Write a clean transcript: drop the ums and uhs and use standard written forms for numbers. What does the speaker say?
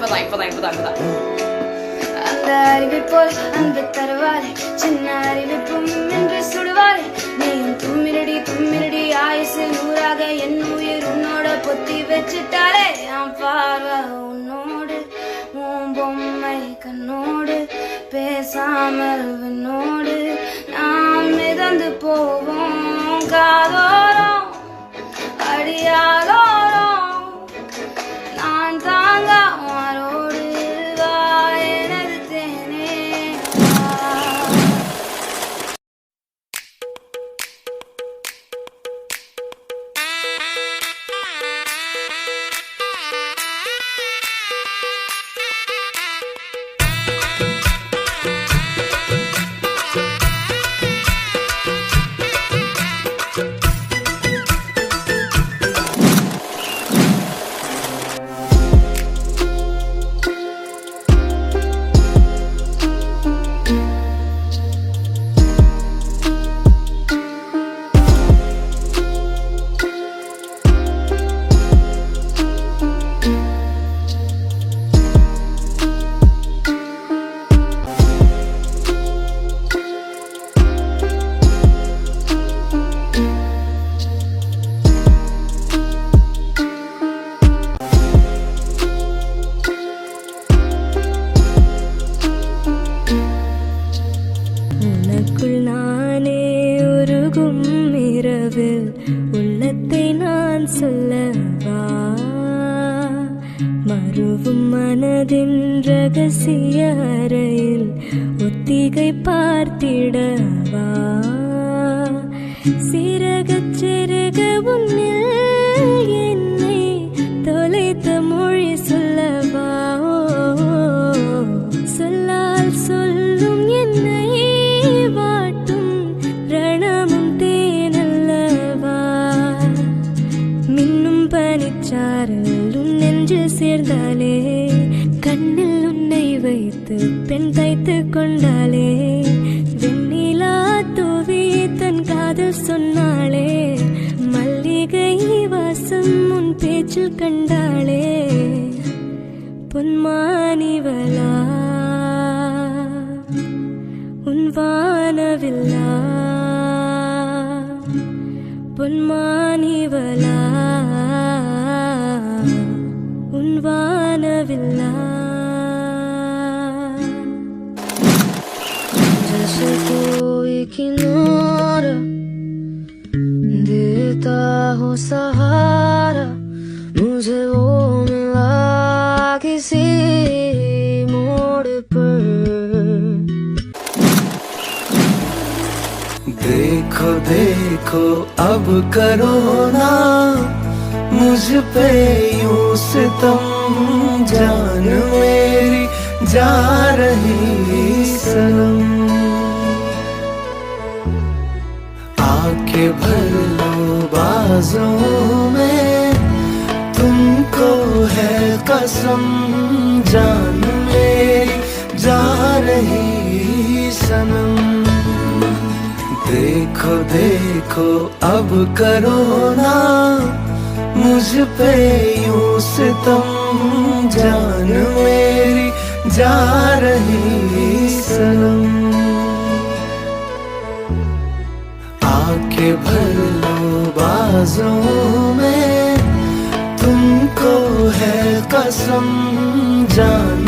இப்பதான் அந்த அறிவை போல் அன்பு தருவாரே சின்ன அறிவிப்பும் என்று சுடுவாரே நீயும் தும்மிரடி ஆயுசு நூறாக என் உயிர் உன்னோட பொத்தி வச்சுட்டாரே என் பார்வை உன்னோடு உன் பொம்மை கண்ணோடு பேசாமல் விண்ணோடு நாம் மிதந்து போவோம் காதோரம் அடியாலோரம் நான் தாங்க மாறோடு வா எனது தேனே உள்ளத்தை நான் சொல்லவா மறுவும் மனதின் ரகசிய அறையில் ஒத்திகை பார்த்திடவா சிறகச் சிறக உன்னில் என்னை தொலைத்த மொழி சொல்லவா சொல்லால் சொல்லும் என்னை வாட்டும் ரணமும் தேனல்லவா மின்னும் பனிச்சாரல் உன் நெஞ்சில் சேர்ந்தாலே கண்ணில் உன்னை வைத்து பெண் தைத்து கொண்டாலே வெண்ணிலா தூவி தன் காதல் சொன்னாளே மல்லிகை வாசம் உன் பேச்சில் கண்டாளே பொன்மானிவளா உன் வானவில்லா பொன்மானிவளா உன் வானவில்லா जैसे कोई किनारा देता हो सहारा मुझे वो मिला किसी मोड़ पर देखो देखो अब करो ना मुझ पे यूं सितम जान मेरी जा रही सनम आके भर लो बाजों में तुमको है कसम जान मेरी जा रही सनम देखो देखो अब करो ना मुझ पे यूं सितम जान मेरी जा रही सनम आके भर लो बाजों में तुमको है कसम जान